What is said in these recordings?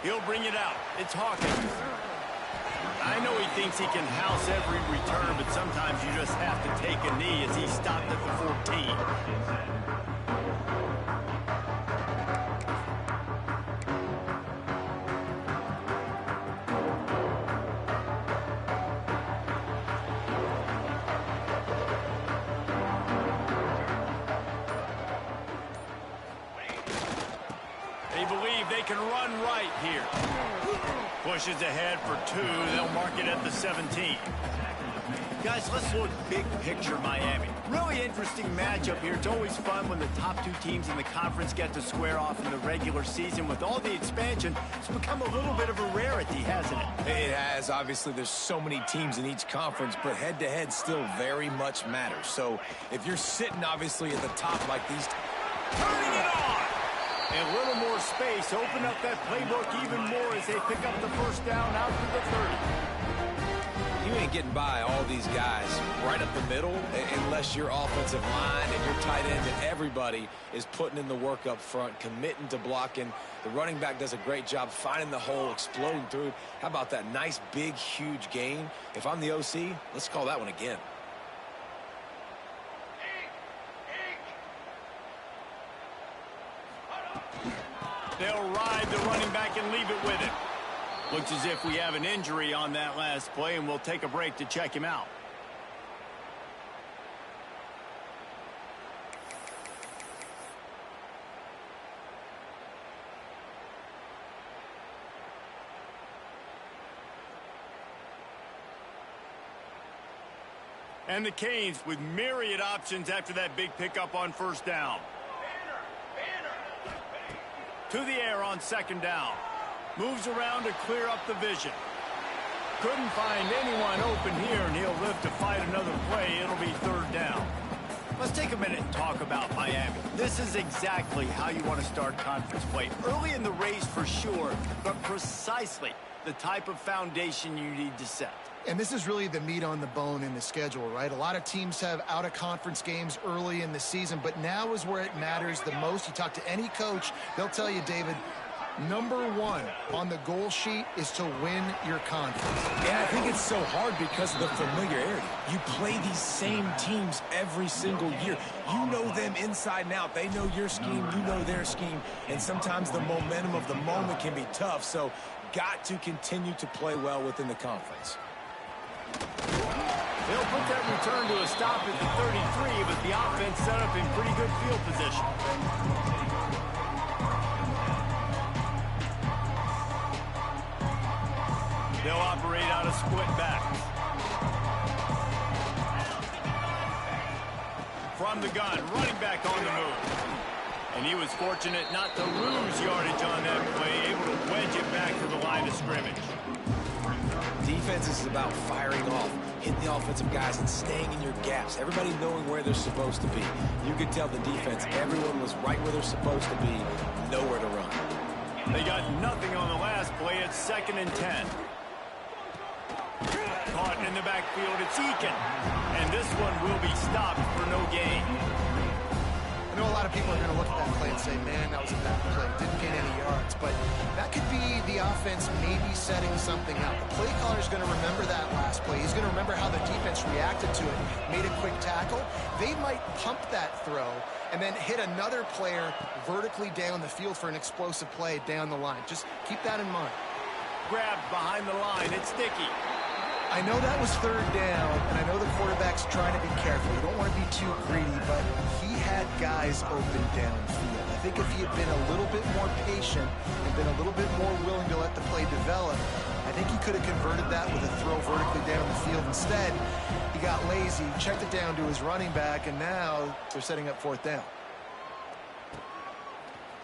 He'll bring it out. It's Hawkins. I know he thinks he can house every return, but sometimes you just have to take a knee as he stopped at the 14. They believe they can run right here. Pushes ahead for 2. They'll mark it at the 17. Guys, let's look big picture Miami. Really interesting matchup here. It's always fun when the top 2 teams in the conference get to square off in the regular season. With all the expansion, it's become a little bit of a rarity, hasn't it? It has. Obviously, there's so many teams in each conference, but head-to-head still very much matters. So if you're sitting, obviously, at the top like these... Turning it on! And a little more space. Open up that playbook even more as they pick up the first down out to the 30. You ain't getting by all these guys right up the middle unless your offensive line and your tight ends and everybody is putting in the work up front, committing to blocking. The running back does a great job finding the hole, exploding through. How about that nice, big, huge gain? If I'm the OC, let's call that one again. They'll ride the running back and leave it with him. Looks as if we have an injury on that last play, and we'll take a break to check him out. And the Canes with myriad options after that big pickup on first down. To the air on second down. Moves around to clear up the vision. Couldn't find anyone open here, and he'll live to fight another play. It'll be third down. Let's take a minute and talk about Miami. This is exactly how you want to start conference play. Early in the race for sure, but precisely the type of foundation you need to set. And this is really the meat on the bone in the schedule, right? A lot of teams have out-of-conference games early in the season, but now is where it matters the most. You talk to any coach, they'll tell you, David, #1 on the goal sheet is to win your conference. Yeah, I think it's so hard because of the familiarity. You play these same teams every single year. You know them inside and out. They know your scheme, you know their scheme, and sometimes the momentum of the moment can be tough, so got to continue to play well within the conference. They'll put that return to a stop at the 33, but the offense set up in pretty good field position. They'll operate out of split back. From the gun, running back on the move. And he was fortunate not to lose yardage on that play, able to wedge it back to the line of scrimmage. Defense is about firing off, hitting the offensive guys, and staying in your gaps. Everybody knowing where they're supposed to be. You could tell the defense, everyone was right where they're supposed to be, nowhere to run. They got nothing on the last play. It's 2nd and 10. Caught in the backfield, it's Eakin. And this one will be stopped for no gain. I know a lot of people are going to look at that play and say, man, that was a bad play. Didn't get any yards. But that could be the offense maybe setting something up. The play caller is going to remember that last play. He's going to remember how the defense reacted to it, made a quick tackle. They might pump that throw and then hit another player vertically down the field for an explosive play down the line. Just keep that in mind. Grabbed behind the line. It's Dickey. I know that was third down, and I know the quarterback's trying to be careful. You don't want to be too greedy, but he had guys open downfield. I think if he had been a little bit more patient and been a little bit more willing to let the play develop, I think he could have converted that with a throw vertically down the field. Instead, he got lazy, checked it down to his running back, and now they're setting up fourth down.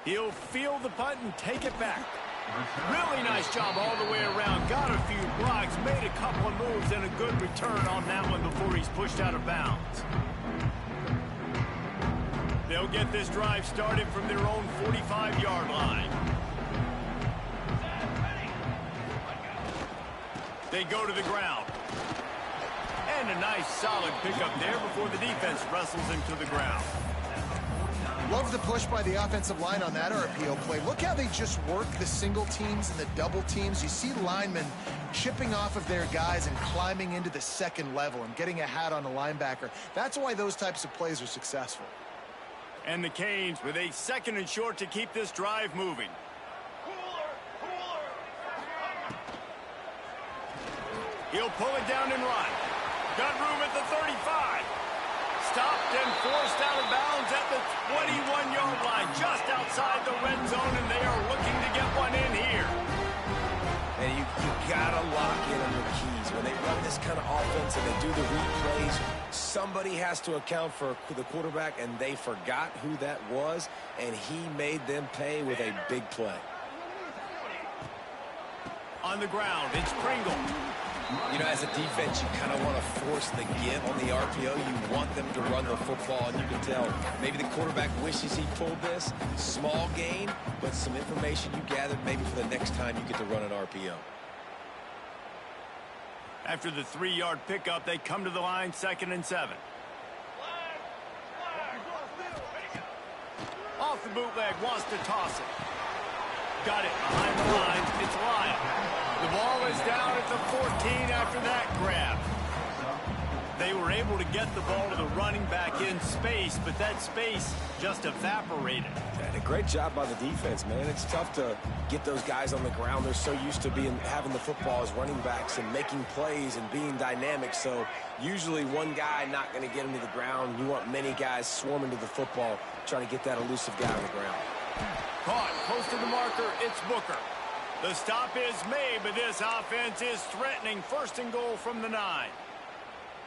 He'll field the punt and take it back. Really nice job all the way around. Got a few blocks, made a couple of moves, and a good return on that one before he's pushed out of bounds. They'll get this drive started from their own 45-yard line. They go to the ground. And a nice solid pickup there before the defense wrestles him to the ground. Love the push by the offensive line on that RPO play. Look how they just work the single teams and the double teams. You see linemen chipping off of their guys and climbing into the second level and getting a hat on a linebacker. That's why those types of plays are successful. And the Canes with a 2nd and short to keep this drive moving. He'll pull it down and run. Got room at the 35. Stopped and forced out of bounds at the 21-yard line, just outside the red zone, and they are looking to get one in here. And you got to lock in on your keys. When they run this kind of offense and they do the replays, somebody has to account for the quarterback, and they forgot who that was, and he made them pay with a big play. On the ground, it's Pringle. You know, as a defense, you kind of want to force the give on the RPO. You want them to run the football, and you can tell maybe the quarterback wishes he pulled this. Small gain, but some information you gathered maybe for the next time you get to run an RPO. After the 3-yard pickup, they come to the line, 2nd and 7. Off the bootleg, wants to toss it. Got it behind the lines. It's Lyle. The ball is down at the 14 after that grab. They were able to get the ball to the running back in space, but that space just evaporated. And a great job by the defense, man. It's tough to get those guys on the ground. They're so used to having the football as running backs and making plays and being dynamic. So usually one guy not going to get him to the ground. You want many guys swarming to the football, trying to get that elusive guy on the ground. Caught close to the marker. It's Booker. The stop is made, but this offense is threatening. 1st and goal from the 9.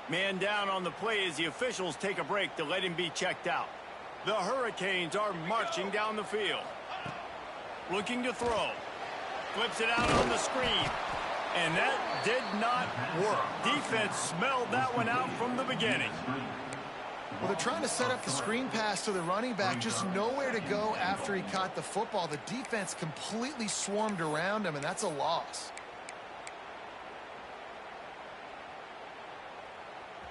Man down on the play as the officials take a break to let him be checked out. The Hurricanes are marching down the field. Looking to throw. Flips it out on the screen. And that did not work. Defense smelled that one out from the beginning. Well, they're trying to set up the screen pass to the running back, just nowhere to go after he caught the football. The defense completely swarmed around him, and that's a loss.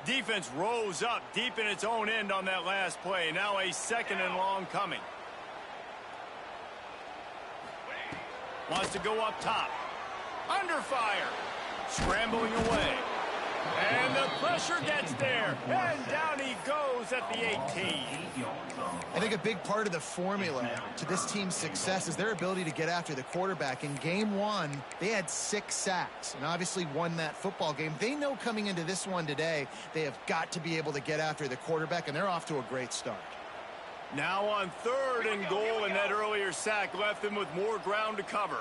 Defense rose up deep in its own end on that last play. Now a 2nd and long coming. Wants to go up top. Under fire. Scrambling away. And the pressure gets there. And down he goes at the 18. I think a big part of the formula to this team's success is their ability to get after the quarterback. In game 1, they had 6 sacks and obviously won that football game. They know coming into this one today, they have got to be able to get after the quarterback, and they're off to a great start. Now on 3rd and goal, and that earlier sack left them with more ground to cover.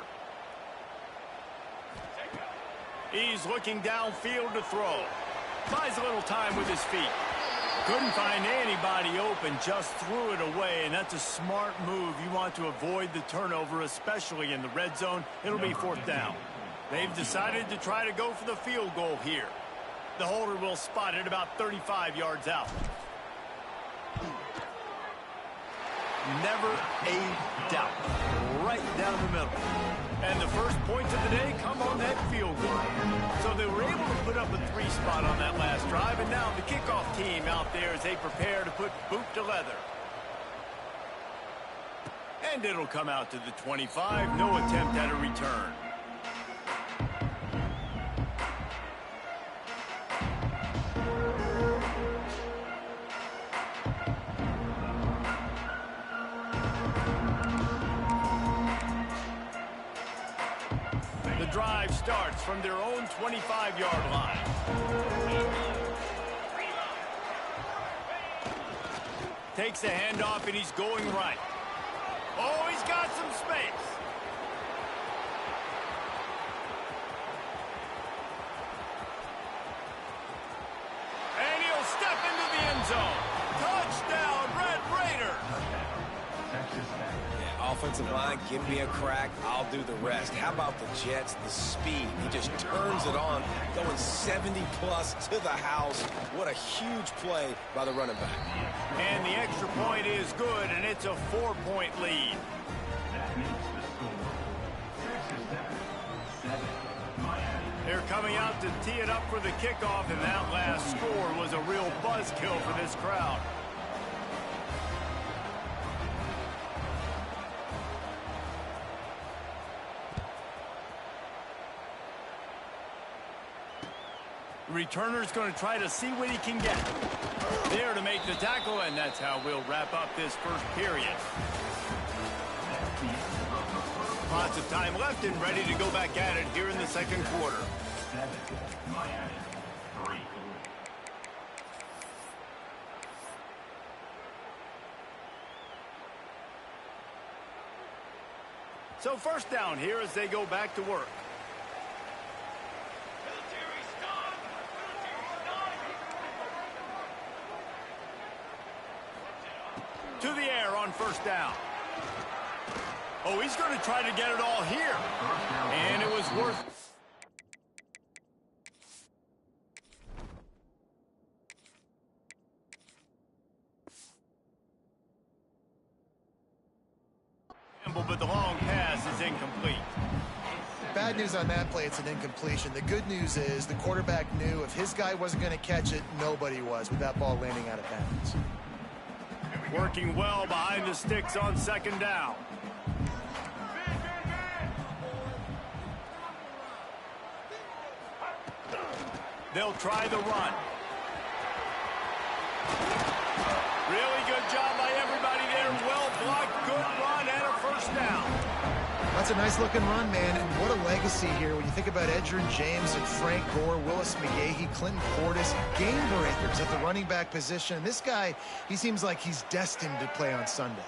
He's looking downfield to throw. Buys a little time with his feet. Couldn't find anybody open, just threw it away, and that's a smart move. You want to avoid the turnover, especially in the red zone. It'll be 4th down. They've decided to try to go for the field goal here. The holder will spot it about 35 yards out. Never a doubt. Right down the middle. And the first points of the day come on that field goal. So they were able to put up a 3 spot on that last drive, and now the kickoff team out there as they prepare to put boot to leather. And it'll come out to the 25. No attempt at a return. The drive starts from their own 25-yard line. Takes the handoff, and he's going right. Oh, he's got some space. And he'll step into the end zone. Touchdown, Red Raiders. Yeah, offensive line, give me a crack, I'll do the rest. How about the Jets, the speed? He just turns it on, going 70-plus to the house. What a huge play by the running back. And the extra point is good, and it's a 4-point lead. They're coming out to tee it up for the kickoff, and that last score was a real buzzkill for this crowd. returner's going to try to see what he can get. There to make the tackle, and that's how we'll wrap up this first period. Lots of time left and ready to go back at it here in the second quarter. So first down here as they go back to work. To the air on first down. Oh, he's going to try to get it all here. And it was worth... But the long pass is incomplete. Bad news on that play, it's an incompletion. The good news is the quarterback knew if his guy wasn't going to catch it, nobody was with that ball landing out of bounds. Working well behind the sticks on second down. They'll try the run. Really good job by everybody there. Well blocked, good run, and a first down. That's a nice-looking run, man, and what a legacy here when you think about Edgerrin James and Frank Gore, Willis McGahee, Clinton Portis, game breakers at the running back position. And this guy, he seems like he's destined to play on Sunday.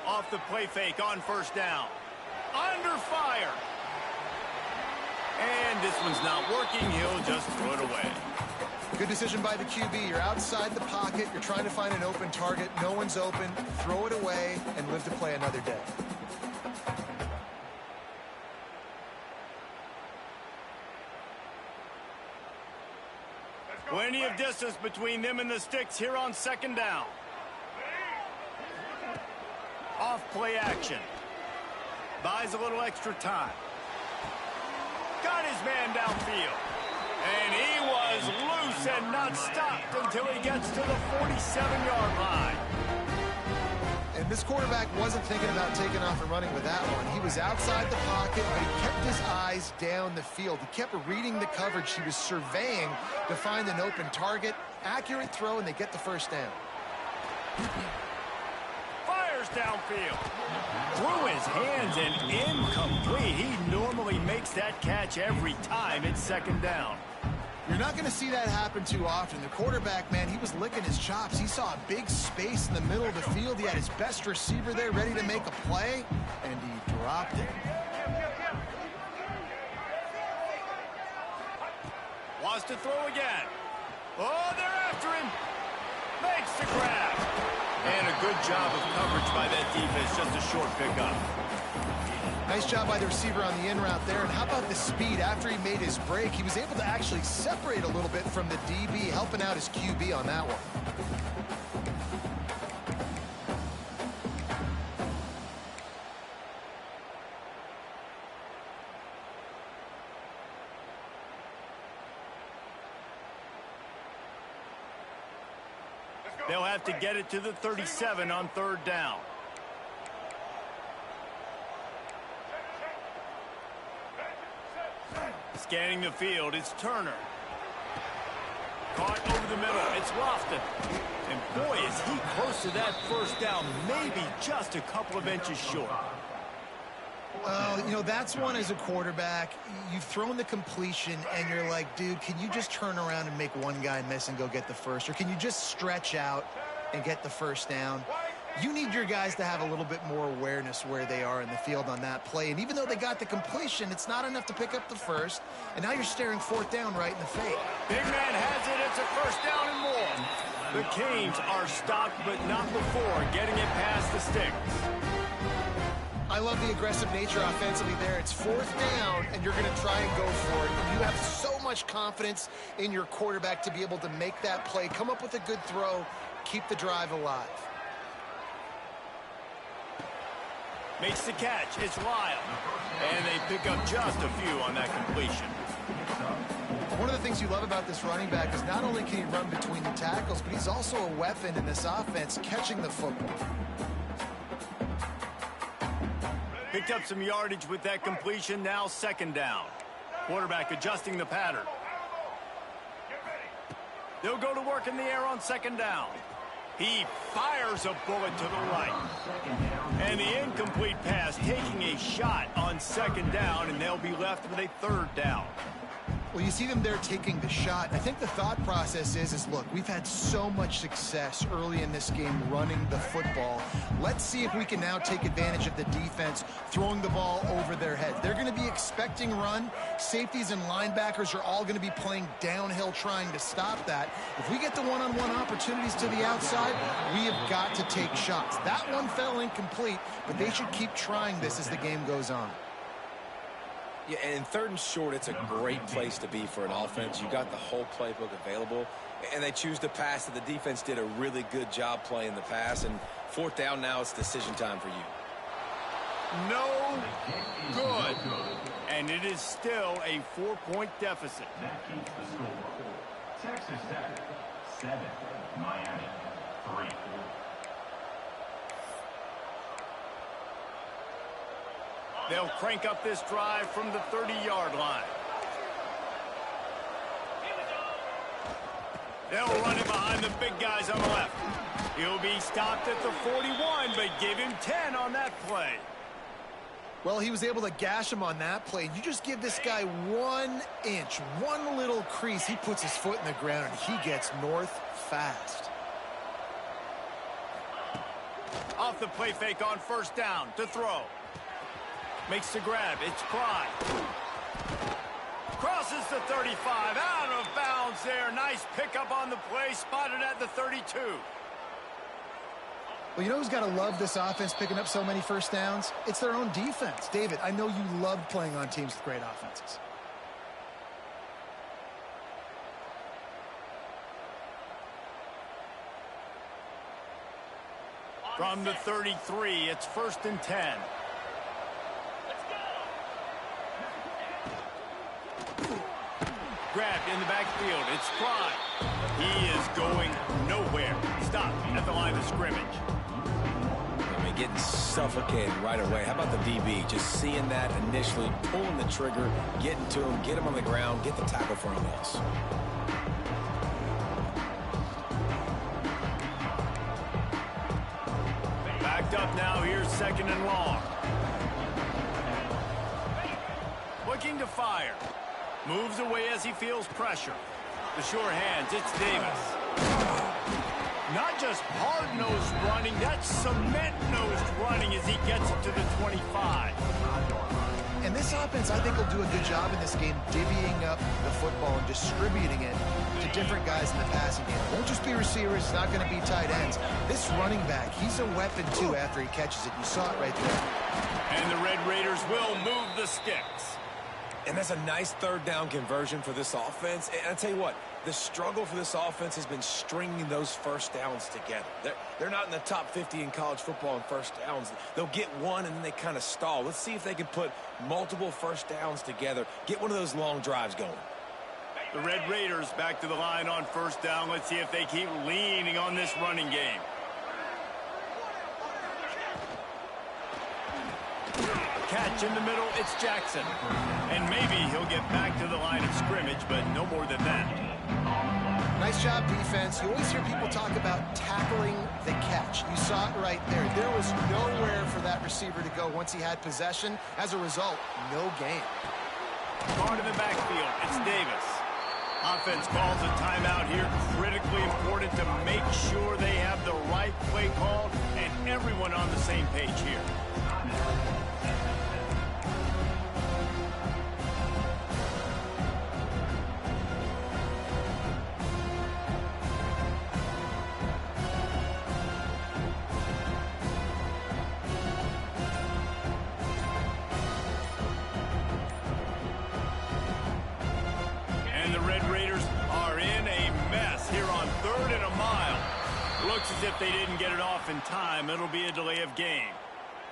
Off the play fake on first down. Under fire. And this one's not working. He'll just throw it away. Good decision by the QB. You're outside the pocket. You're trying to find an open target. No one's open. Throw it away and live to play another day. Plenty of distance between them and the sticks here on second down. Off play action. Buys a little extra time. Got his man downfield. And he was loose and not stopped until he gets to the 47-yard line. And this quarterback wasn't thinking about taking off and running with that one. He was outside the pocket, but he kept his eyes down the field. He kept reading the coverage. He was surveying to find an open target. Accurate throw, and they get the first down. Fires downfield. Through his hands and incomplete. He normally makes that catch every time. It's second down. You're not going to see that happen too often. The quarterback, man, he was licking his chops. He saw a big space in the middle of the field. He had his best receiver there ready to make a play, and he dropped it. Wants to throw again. Oh, they're after him. Makes the grab. And a good job of coverage by that defense. Just a short pickup. Nice job by the receiver on the in route there. And how about the speed? After he made his break, he was able to actually separate a little bit from the DB, helping out his QB on that one. They'll have to get it to the 37 on third down. Scanning the field, it's Turner. Caught over the middle, it's Lofton. And boy, is he close to that first down, maybe just a couple of inches short. Well, you know, that's one as a quarterback. You've thrown the completion, and you're like, dude, can you just turn around and make one guy miss and go get the first? Or can you just stretch out and get the first down? You need your guys to have a little bit more awareness where they are in the field on that play. And even though they got the completion, it's not enough to pick up the first. And now you're staring fourth down right in the face. Big man has it. It's a first down and more. The Canes are stopped, but not before getting it past the sticks. I love the aggressive nature offensively there. It's fourth down, and you're going to try and go for it. And you have so much confidence in your quarterback to be able to make that play, come up with a good throw, keep the drive alive. Makes the catch. It's Lyle. And they pick up just a few on that completion. One of the things you love about this running back is not only can he run between the tackles, but he's also a weapon in this offense, catching the football. Picked up some yardage with that completion. Now second down. Quarterback adjusting the pattern. They'll go to work in the air on second down. He fires a bullet to the right. And the incomplete pass taking a shot on second down, and they'll be left with a third down. Well, you see them there taking the shot. I think the thought process is look, we've had so much success early in this game running the football. Let's see if we can now take advantage of the defense throwing the ball over their heads. They're going to be expecting run. Safeties and linebackers are all going to be playing downhill trying to stop that. If we get the one-on-one opportunities to the outside, we have got to take shots. That one fell incomplete, but they should keep trying this as the game goes on. Yeah, and third and short, it's a great place to be for an offense. You got the whole playbook available, and they choose to pass. And the defense did a really good job playing the pass. And fourth down now, it's decision time for you. No good. And it is still a 4-point deficit. That keeps the score. Texas Tech 7, Miami 3. They'll crank up this drive from the 30-yard line. They'll run it behind the big guys on the left. He'll be stopped at the 41, but give him 10 on that play. Well, he was able to gash him on that play. You just give this guy 1 inch, one little crease, he puts his foot in the ground, and he gets north fast. Off the play fake on first down to throw. Makes the grab. It's Clyde. Crosses the 35. Out of bounds there. Nice pickup on the play. Spotted at the 32. Well, you know who's got to love this offense picking up so many first downs? It's their own defense. David, I know you love playing on teams with great offenses. From the 33, it's 1st and 10. Grabbed in the backfield. It's Clyde. He is going nowhere. Stopped at the line of scrimmage. I mean, getting suffocated right away. How about the DB? Just seeing that initially, pulling the trigger, getting to him, get him on the ground, get the tackle for him else. Backed up now. Here's 2nd and long. Looking to fire. Moves away as he feels pressure. The sure hands, it's Davis. Not just hard-nosed running, that's cement-nosed running as he gets it to the 25. And this offense, I think, will do a good job in this game divvying up the football and distributing it to different guys in the passing game. It won't just be receivers. It's not going to be tight ends. This running back, he's a weapon, too, after he catches it. You saw it right there. And the Red Raiders will move the sticks. And that's a nice third down conversion for this offense. And I tell you what, the struggle for this offense has been stringing those first downs together. They're not in the top 50 in college football in first downs. They'll get one and then they kind of stall. Let's see if they can put multiple first downs together, get one of those long drives going. The Red Raiders back to the line on first down. Let's see if they keep leaning on this running game. Catch in the middle, it's Jackson. And maybe he'll get back to the line of scrimmage, but no more than that. Nice job, defense. You always hear people talk about tackling the catch. You saw it right there. There was nowhere for that receiver to go once he had possession. As a result, no gain. Guard in the backfield, it's Davis. Offense calls a timeout here. Critically important to make sure they have the right play called and everyone on the same page here. Looks as if they didn't get it off in time. It'll be a delay of game.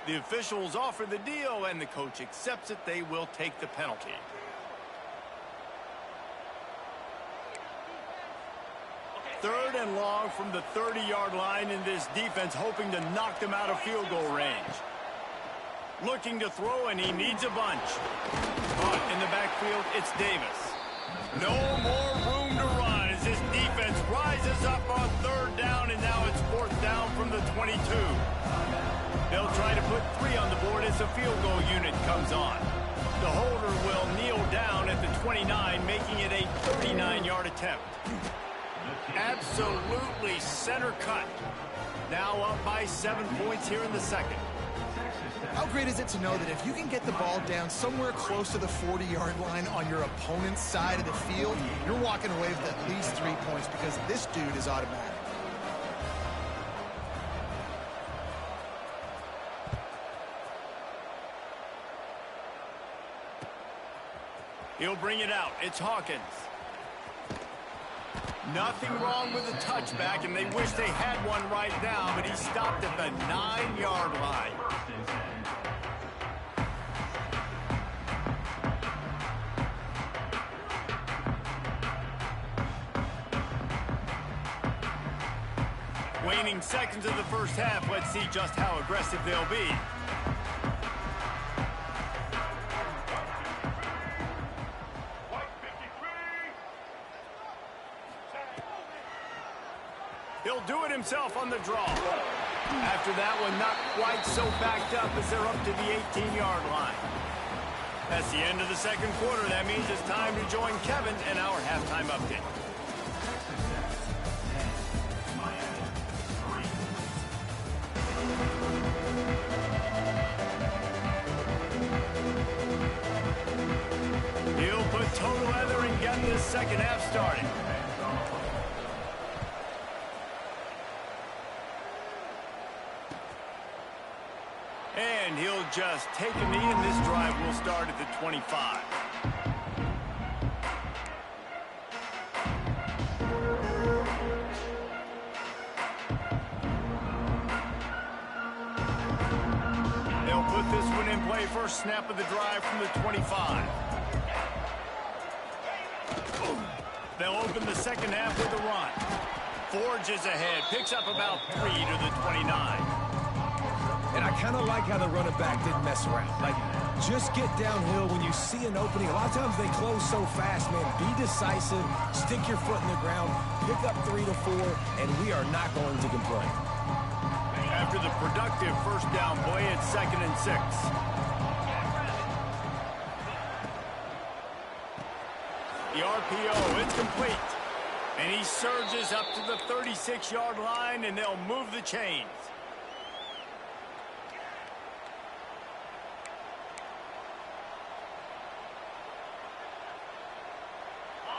The officials offer the deal, and the coach accepts it. They will take the penalty. Third and long from the 30-yard line, in this defense hoping to knock them out of field goal range. Looking to throw, and he needs a bunch. But in the backfield, it's Davis. No more room to run as this defense rises up on third down, and now it's fourth down from the 22. They'll try to put 3 on the board as the field goal unit comes on. The holder will kneel down at the 29, making it a 39-yard attempt. Absolutely center cut. Now up by 7 points here in the second. How great is it to know that if you can get the ball down somewhere close to the 40-yard line on your opponent's side of the field, you're walking away with at least 3 points because this dude is automatic. He'll bring it out. It's Hawkins. Nothing wrong with the touchback, and they wish they had one right now, but he stopped at the 9-yard line. Waning seconds of the first half. Let's see just how aggressive they'll be. He'll do it himself on the draw. After that one, not quite so backed up as they're up to the 18-yard line. That's the end of the second quarter. That means it's time to join Kevin in our halftime update. He'll put total leather and get this second half started. And he'll just take a knee, and this drive will start at the 25. They'll put this one in play. First snap of the drive from the 25. They'll open the second half with a run. Forges ahead, picks up about 3 to the 29. And I kind of like how the running back didn't mess around. Like, just get downhill when you see an opening. A lot of times they close so fast, man. Be decisive, stick your foot in the ground, pick up 3 to 4, and we are not going to complain. After the productive first down play, it's 2nd and 6. The RPO, it's complete. And he surges up to the 36-yard line, and they'll move the chains.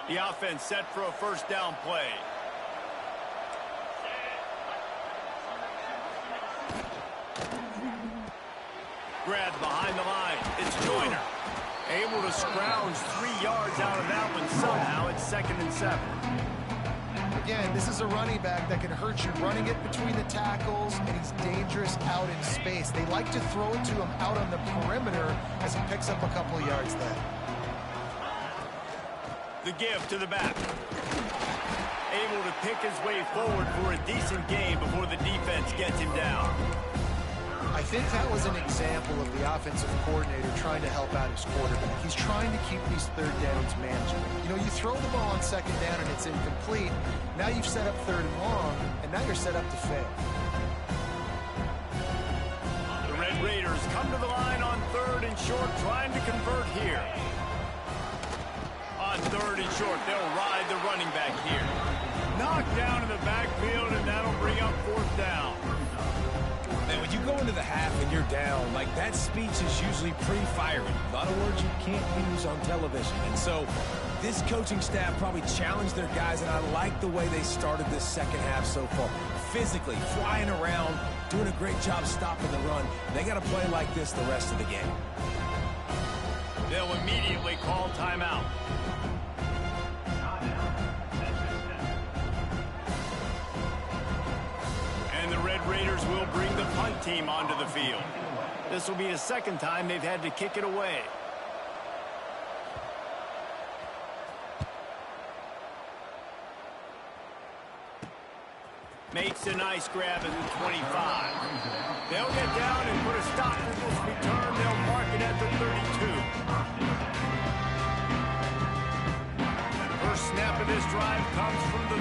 The offense set for a first down play. Grabbed behind the line. It's Joyner. Able to scrounge 3 yards out of that one somehow. It's 2nd and 7. Again, this is a running back that can hurt you running it between the tackles, and he's dangerous out in space. They like to throw it to him out on the perimeter as he picks up a couple yards there. The give to the back. Able to pick his way forward for a decent gain before the defense gets him down. I think that was an example of the offensive coordinator trying to help out his quarterback. He's trying to keep these third downs manageable. You know, you throw the ball on second down and it's incomplete. Now you've set up 3rd and long, and now you're set up to fail. The Red Raiders come to the line on 3rd and short, trying to convert here. On 3rd and short, they'll ride the running back here. Knocked down in the backfield, and that'll bring up 4th down. And when you go into the half and you're down, like, that speech is usually pretty fiery. A lot of words you can't use on television. And so this coaching staff probably challenged their guys, and I like the way they started this second half so far. Physically, flying around, doing a great job stopping the run. They got to play like this the rest of the game. They'll immediately call timeout. And the Red Raiders will bring the punt team onto the field. This will be the second time they've had to kick it away. Makes a nice grab at the 25. They'll get down and put a stop to this return. second at the 32. First snap of this drive comes from the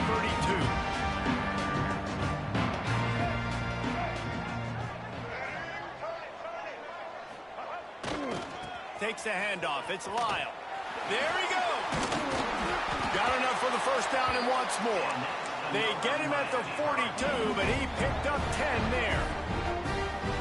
32. Takes the handoff. It's Lyle. There he goes. Got enough for the first down and wants more. They get him at the 42, but he picked up 10 there.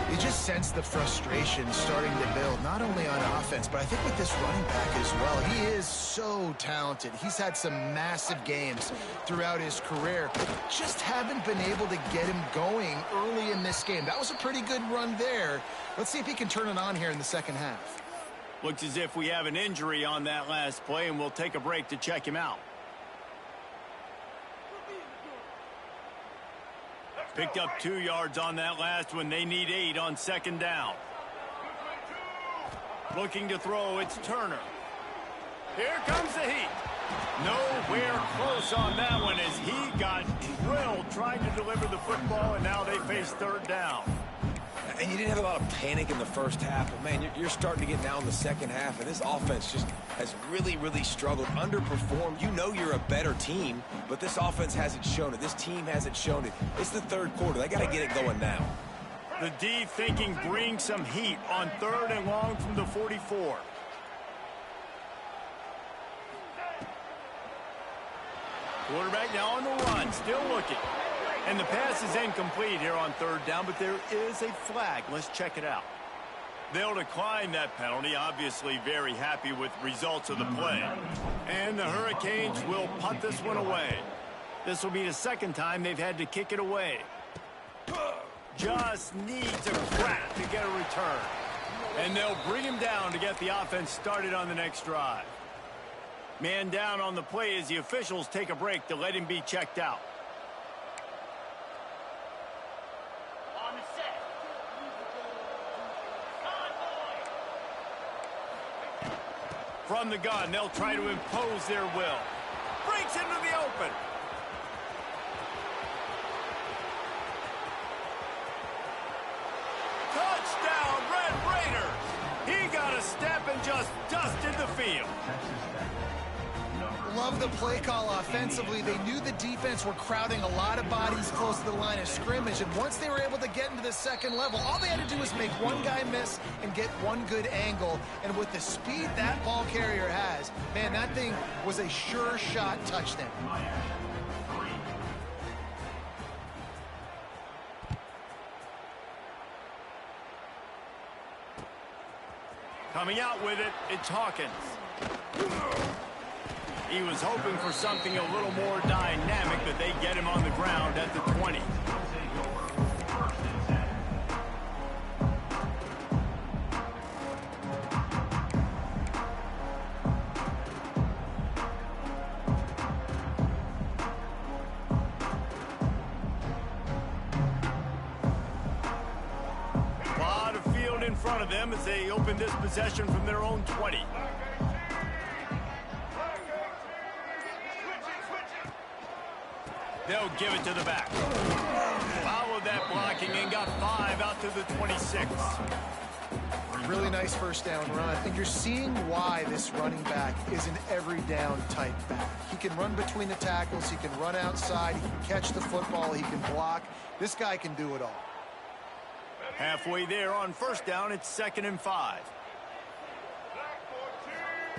You just sense the frustration starting to build, not only on offense, but I think with this running back as well. He is so talented. He's had some massive games throughout his career. Just haven't been able to get him going early in this game. That was a pretty good run there. Let's see if he can turn it on here in the second half. Looks as if we have an injury on that last play, and we'll take a break to check him out. Picked up 2 yards on that last one. They need 8 on second down. Looking to throw, it's Turner. Here comes the heat. Nowhere close on that one as he got drilled trying to deliver the football, and now they face third down. And you didn't have a lot of panic in the first half, but, man, you're starting to get now in the second half, and this offense just has really, really struggled, underperformed. You know you're a better team, but this offense hasn't shown it. This team hasn't shown it. It's the third quarter. They got to get it going now. The D thinking bring some heat on third and long from the 44. Quarterback now on the run, still looking. And the pass is incomplete here on third down, but there is a flag. Let's check it out. They'll decline that penalty, obviously very happy with results of the play. And the Hurricanes will punt this one away. This will be the second time they've had to kick it away. Just needs a crack to get a return. And they'll bring him down to get the offense started on the next drive. Man down on the play as the officials take a break to let him be checked out. From the gun, they'll try to impose their will. Breaks into the open. Touchdown, Red Raiders. He got a step and just dusted the field. Love the play call offensively. They knew the defense were crowding a lot of bodies close to the line of scrimmage, and once they were able to get into the second level, all they had to do was make one guy miss and get one good angle. And with the speed that ball carrier has, man, that thing was a sure shot touchdown. Coming out with it, it's Hawkins. He was hoping for something a little more dynamic, but they get him on the ground at the 20. A lot of field in front of them as they open this possession from their own 20. They'll give it to the back. Followed that blocking and got 5 out to the 26. Really nice first down run. And you're seeing why this running back is an every down type back. He can run between the tackles. He can run outside. He can catch the football. He can block. This guy can do it all. Halfway there on first down, it's 2nd and 5.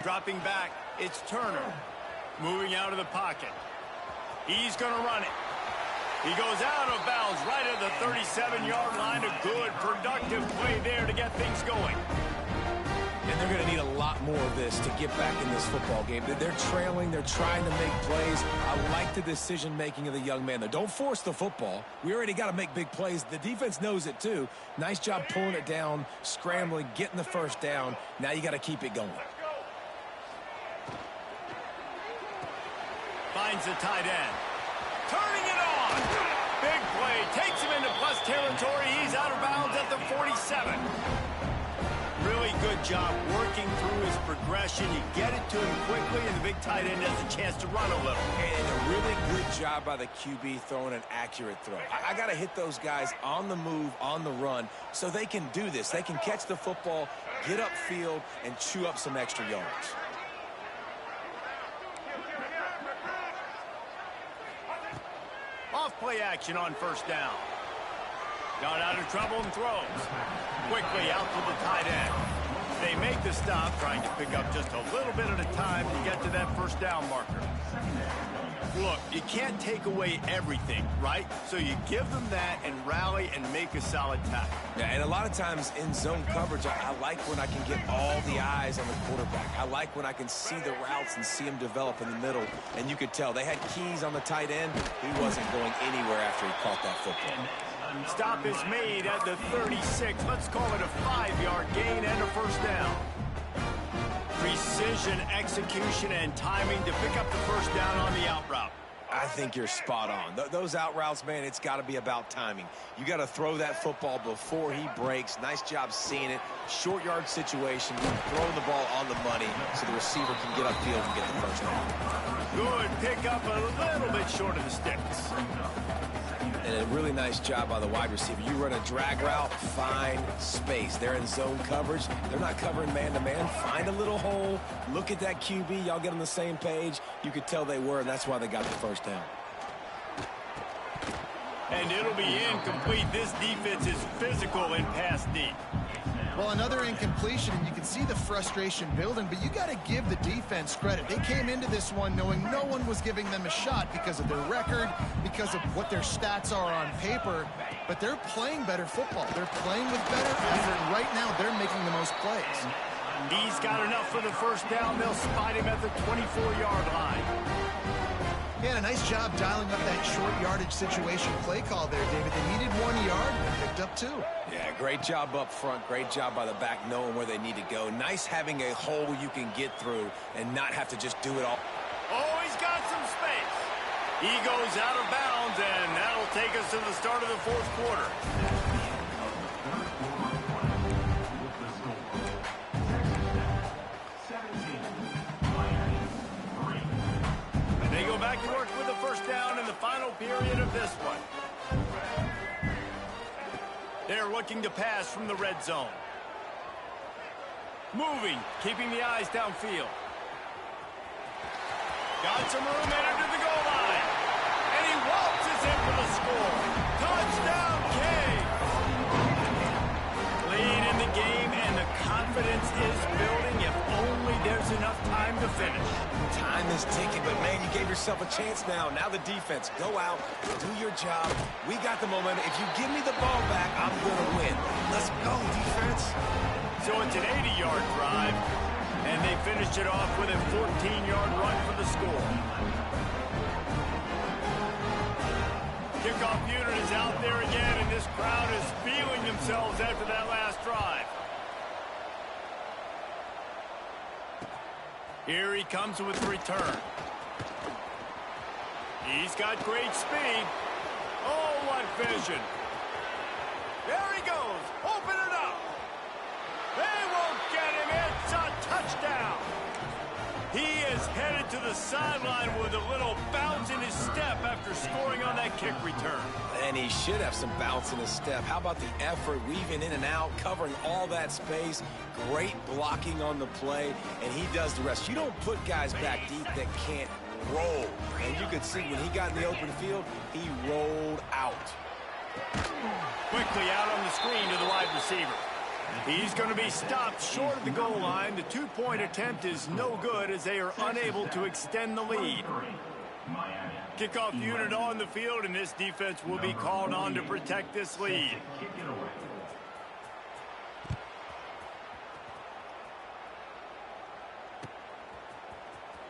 Dropping back, it's Turner. Moving out of the pocket. He's going to run it. He goes out of bounds right at the 37-yard line. A good, productive play there to get things going. And they're going to need a lot more of this to get back in this football game. They're trailing. They're trying to make plays. I like the decision-making of the young man, though. Don't force the football. We already got to make big plays. The defense knows it, too. Nice job pulling it down, scrambling, getting the first down. Now you got to keep it going. Finds the tight end. Turning it on. Big play. Takes him into plus territory. He's out of bounds at the 47. Really good job working through his progression. You get it to him quickly, and the big tight end has a chance to run a little. And a really good job by the QB throwing an accurate throw. I got to hit those guys on the move, on the run, so they can do this. They can catch the football, get upfield, and chew up some extra yards. Off play action on first down. Got out of trouble and throws. Quickly out to the tight end. They make the stop, trying to pick up just a little bit at a time to get to that first down marker. Look, you can't take away everything, right? So you give them that and rally and make a solid tackle. Yeah, and a lot of times in zone coverage, I like when I can get all the eyes on the quarterback. I like when I can see the routes and see them develop in the middle. And you could tell they had keys on the tight end. He wasn't going anywhere after he caught that football. Stop is made at the 36. Let's call it a 5-yard gain and a first down. Precision, execution, and timing to pick up the first down on the out route. I think you're spot on. Those out routes, man, it's got to be about timing. You got to throw that football before he breaks. Nice job seeing it. Short yard situation, throwing the ball on the money so the receiver can get upfield and get the first down. Good pick up, a little bit short of the sticks. And a really nice job by the wide receiver. You run a drag route, find space. They're in zone coverage. They're not covering man-to-man. Find a little hole. Look at that QB. Y'all get on the same page. You could tell they were, and that's why they got the first down. And it'll be incomplete. This defense is physical in pass deep. Well, another incompletion, and you can see the frustration building, but you got to give the defense credit. They came into this one knowing no one was giving them a shot because of their record, because of what their stats are on paper, but they're playing better football. They're playing with better effort. Right now, they're making the most plays. He's got enough for the first down. They'll spot him at the 24-yard line. Yeah, a nice job dialing up that short yardage situation play call there, David. They needed 1 yard and picked up 2. Yeah, great job up front. Great job by the back knowing where they need to go. Nice having a hole you can get through and not have to just do it all. Oh, he's got some space. He goes out of bounds, and that'll take us to the start of the fourth quarter. They go back to work with the first down in the final period of this one. They're looking to pass from the red zone. Moving, keeping the eyes downfield. Got some room headed to the goal line. And he waltzes in for the score. Touchdown, King! Lead in the game, and the confidence is building if only there's enough time to finish. Time is ticking, but man, you gave yourself a chance now. Now the defense, go out, do your job. We got the momentum. If you give me the ball back, I'm going to win. Let's go, defense. So it's an 80-yard drive, and they finished it off with a 14-yard run for the score. Kickoff unit is out there again, and this crowd is feeling themselves after that last drive. Here he comes with the return. He's got great speed. Oh, what vision. There he goes. Open it up. They won't get him. It's a touchdown. He is headed to the sideline with a little bounce in his step after scoring on that kick return. And he should have some bounce in his step. How about the effort, weaving in and out, covering all that space, great blocking on the play, and he does the rest. You don't put guys back deep that can't roll. And you could see when he got in the open field, he rolled out. Quickly out on the screen to the wide receiver. He's going to be stopped short of the goal line. The two-point attempt is no good as they are unable to extend the lead. Kickoff unit on the field, and this defense will be called on to protect this lead.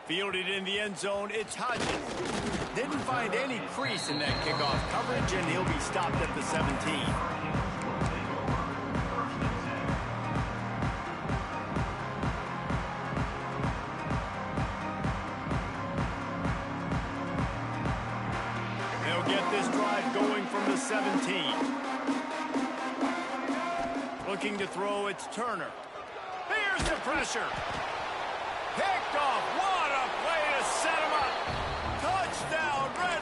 Fielded in the end zone, it's Hodgins. Didn't find any crease in that kickoff coverage, and he'll be stopped at the 17. Get this drive going from the 17. Looking to throw, it's Turner. Here's the pressure. Picked off. What a play to set him up. Touchdown, Red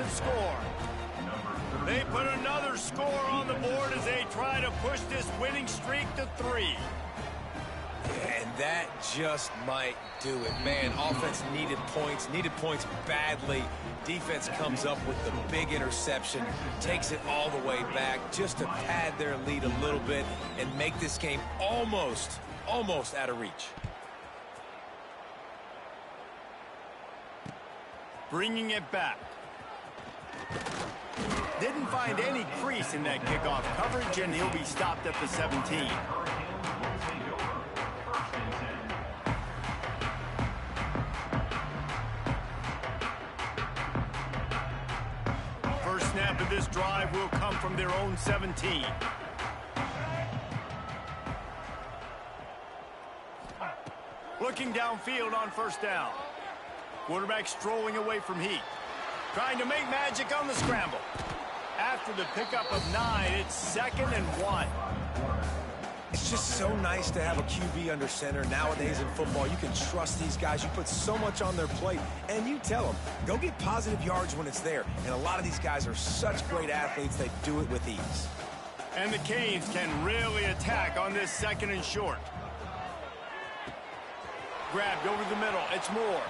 and score. They put another score on the board as they try to push this winning streak to 3. And that just might do it. Man, offense needed points badly. Defense comes up with the big interception, takes it all the way back just to pad their lead a little bit and make this game almost out of reach. Bringing it back. Didn't find any crease in that kickoff coverage, and he'll be stopped at the 17. First snap of this drive will come from their own 17. Looking downfield on first down. Quarterback strolling away from heat. Trying to make magic on the scramble. After the pickup of 9, it's 2nd and 1. It's just so nice to have a QB under center. Nowadays in football, you can trust these guys. You put so much on their plate, and you tell them, go get positive yards when it's there. And a lot of these guys are such great athletes, they do it with ease. And the Canes can really attack on this 2nd and short. Grabbed over the middle. It's Moore.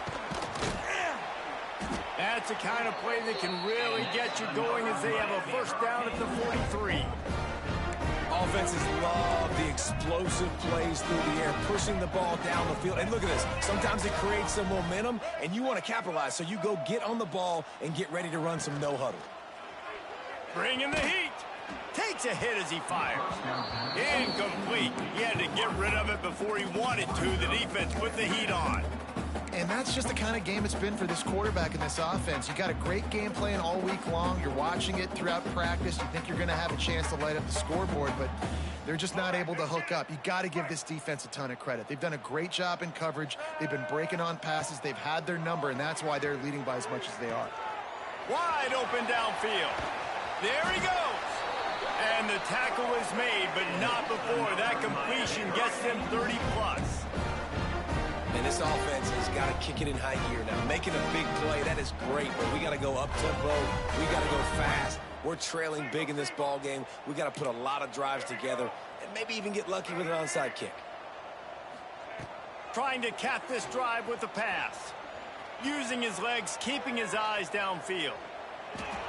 That's the kind of play that can really get you going as they have a first down at the 43. Offenses love the explosive plays through the air, pushing the ball down the field. And look at this. Sometimes it creates some momentum, and you want to capitalize. So you go get on the ball and get ready to run some no huddle. Bring in the heat. Takes a hit as he fires. Incomplete. He had to get rid of it before he wanted to. The defense put the heat on. And that's just the kind of game it's been for this quarterback in this offense. You got a great game plan all week long. You're watching it throughout practice. You think you're going to have a chance to light up the scoreboard, but they're just not able to hook up. You got to give this defense a ton of credit. They've done a great job in coverage. They've been breaking on passes. They've had their number, and that's why they're leading by as much as they are. Wide open downfield. There he goes. And the tackle is made, but not before that completion gets them 30-plus. And this offense has got to kick it in high gear. Now, making a big play, that is great, but we got to go up-tempo. We got to go fast. We're trailing big in this ball game. We got to put a lot of drives together and maybe even get lucky with an onside kick. Trying to cap this drive with a pass. Using his legs, keeping his eyes downfield.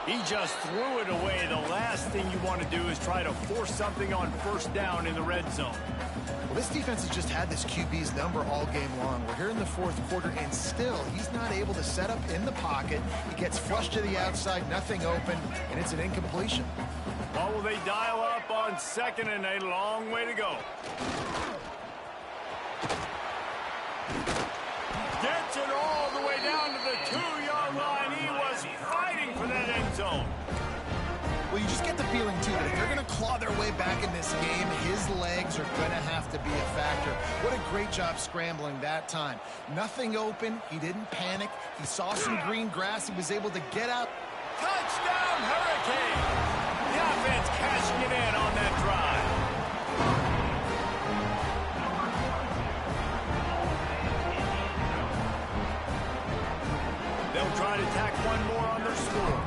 He just threw it away. The last thing you want to do is try to force something on first down in the red zone. Well, this defense has just had this QB's number all game long. We're here in the fourth quarter, and still, he's not able to set up in the pocket. He gets flushed to the outside, nothing open, and it's an incompletion. Well, will they dial up on 2nd and a long way to go? Gets it all the way down to the 2-yard line. He was fighting for that end zone. Well, you just get the feeling, too, that if they're going to claw their way back in this game, his legs are going to have to be a factor. What a great job scrambling that time. Nothing open. He didn't panic. He saw some green grass. He was able to get out. Touchdown, Hurricane! The offense cashing it in on that drive. They'll try to tack one more on their score.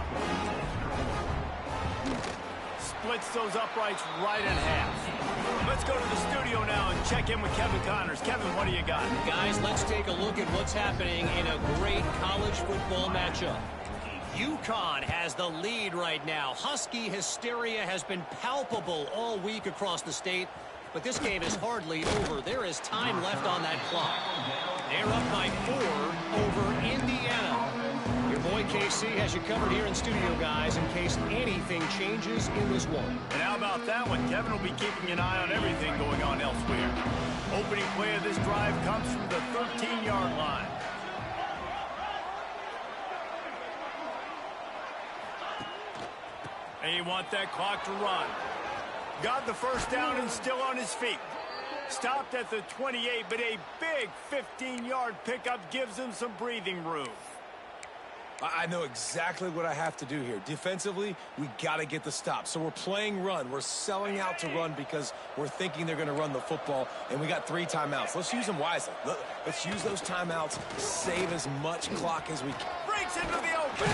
Splits those uprights right in half. Let's go to the studio now and check in with Kevin Connors. Kevin, what do you got? Guys, let's take a look at what's happening in a great college football matchup. UConn has the lead right now. Husky hysteria has been palpable all week across the state, but this game is hardly over. There is time left on that clock. They're up by 4 over Indiana. Your boy KC has you covered here in studio, guys, in case anything changes in this one. And how about that one? Kevin will be keeping an eye on everything going on elsewhere. Opening play of this drive comes from the 13-yard line. And you want that clock to run. Got the first down and still on his feet. Stopped at the 28, but a big 15-yard pickup gives him some breathing room. I know exactly what I have to do here. Defensively, we got to get the stop. So we're playing run. We're selling out to run because we're thinking they're going to run the football, and we got 3 timeouts. Let's use them wisely. Let's use those timeouts, save as much clock as we can. Breaks into the open.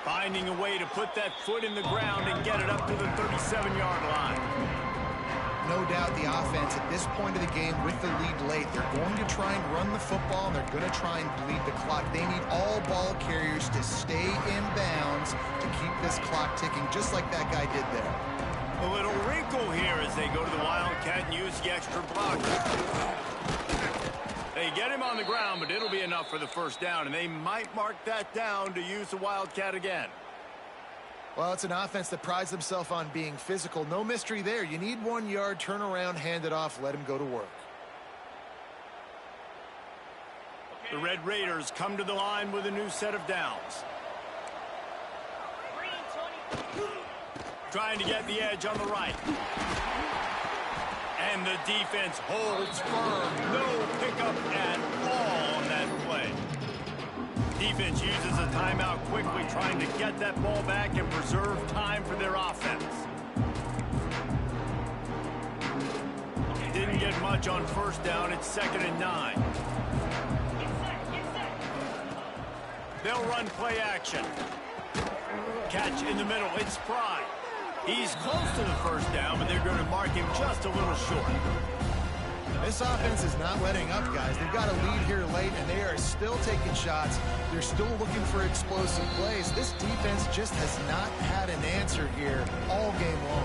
Finding a way to put that foot in the ground and get it up to the 37-yard line. No doubt the offense at this point of the game with the lead late, they're going to try and run the football, and they're going to try and bleed the clock. They need all ball carriers to stay in bounds to keep this clock ticking, just like that guy did there. A little wrinkle here as they go to the Wildcat and use the extra blocker. They get him on the ground, but it'll be enough for the first down, and they might mark that down to use the Wildcat again. Well, it's an offense that prides themselves on being physical. No mystery there. You need 1 yard, turn around, hand it off, let him go to work. The Red Raiders come to the line with a new set of downs. Trying to get the edge on the right. And the defense holds firm. No pickup at all on that play. Defense uses a timeout quickly, trying to get that ball back and preserve time for their offense. Didn't get much on first down. It's 2nd and 9. They'll run play action. Catch in the middle. It's Fry. He's close to the first down, but they're going to mark him just a little short. This offense is not letting up, guys. They've got a lead here late, and they are still taking shots. They're still looking for explosive plays. This defense just has not had an answer here all game long.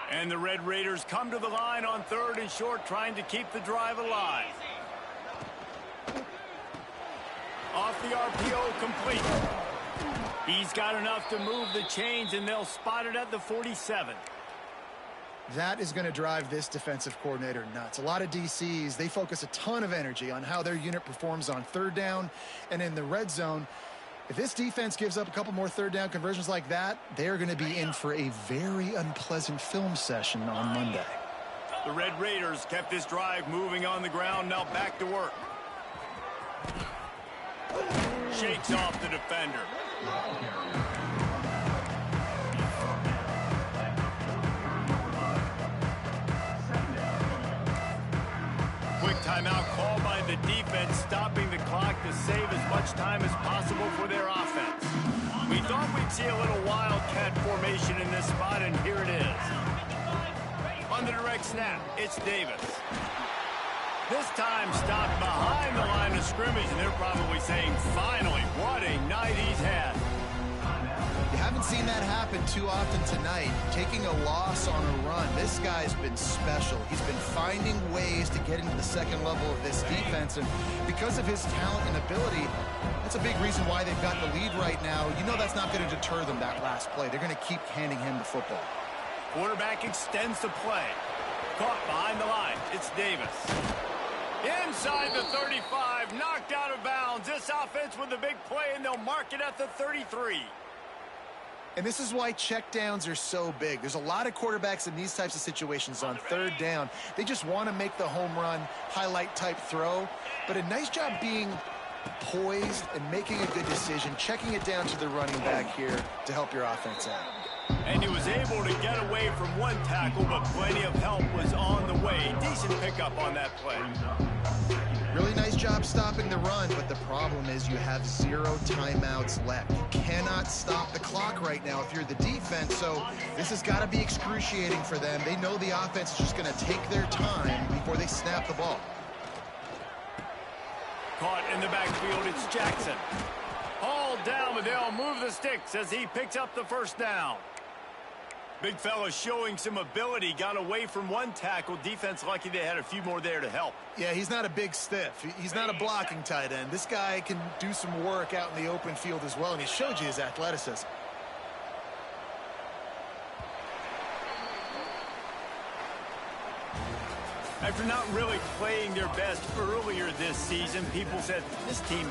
And the Red Raiders come to the line on 3rd and short, trying to keep the drive alive. Off the RPO, complete. He's got enough to move the chains, and they'll spot it at the 47. That is going to drive this defensive coordinator nuts. A lot of DCs, they focus a ton of energy on how their unit performs on 3rd down and in the red zone. If this defense gives up a couple more 3rd down conversions like that, they're going to be in for a very unpleasant film session on Monday. The Red Raiders kept this drive moving on the ground. Now back to work. Shakes off the defender. Quick timeout called by the defense, stopping the clock to save as much time as possible for their offense. We thought we'd see a little Wildcat formation in this spot, and here it is. On the direct snap, it's Davis. This time stopped behind the line of scrimmage, and they're probably saying, finally, what a night he's had. You haven't seen that happen too often tonight. Taking a loss on a run. This guy's been special. He's been finding ways to get into the second level of this defense, and because of his talent and ability, that's a big reason why they've got the lead right now. You know that's not going to deter them, that last play. They're going to keep handing him the football. Quarterback extends the play. Caught behind the line. It's Davis. Inside the 35, knocked out of bounds. This offense with a big play, and they'll mark it at the 33. And this is why checkdowns are so big. There's a lot of quarterbacks in these types of situations on 3rd down. They just want to make the home run, highlight type throw. But a nice job being poised and making a good decision, checking it down to the running back here to help your offense out. And he was able to get away from one tackle, but plenty of help was on the way. Decent pickup on that play. Really nice job stopping the run, but the problem is you have 0 timeouts left. You cannot stop the clock right now if you're the defense, so this has got to be excruciating for them. They know the offense is just going to take their time before they snap the ball. Caught in the backfield, it's Jackson. Hauled down, but they'll move the sticks as he picks up the first down. Big fella showing some ability, got away from one tackle. Defense lucky they had a few more there to help. Yeah, he's not a big stiff. He's not a blocking tight end. This guy can do some work out in the open field as well, and he showed you his athleticism. After not really playing their best earlier this season, people said this team is